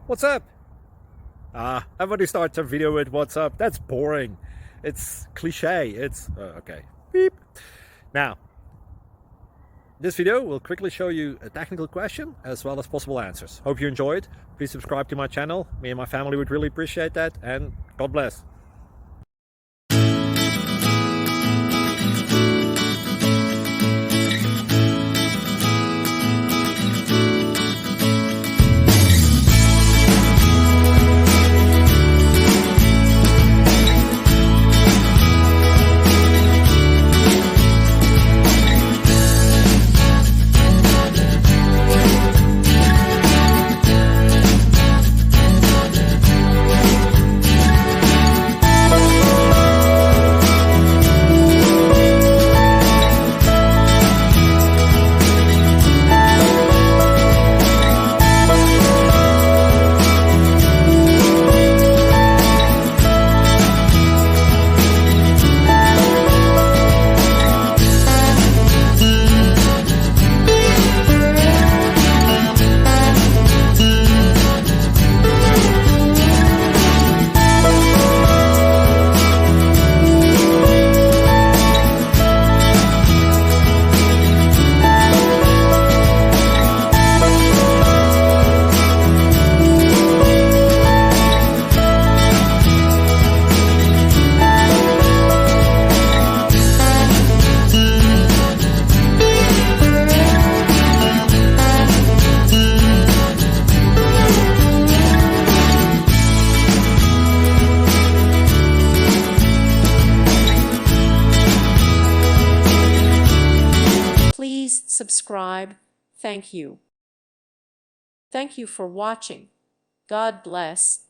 What's up? Everybody starts a video with what's up. That's boring. It's cliche. It's okay. Beep. Now, this video will quickly show you a technical question as well as possible answers. Hope you enjoyed. Please subscribe to my channel. Me and my family would really appreciate that, and God bless. Please subscribe. Thank you. Thank you for watching. God bless.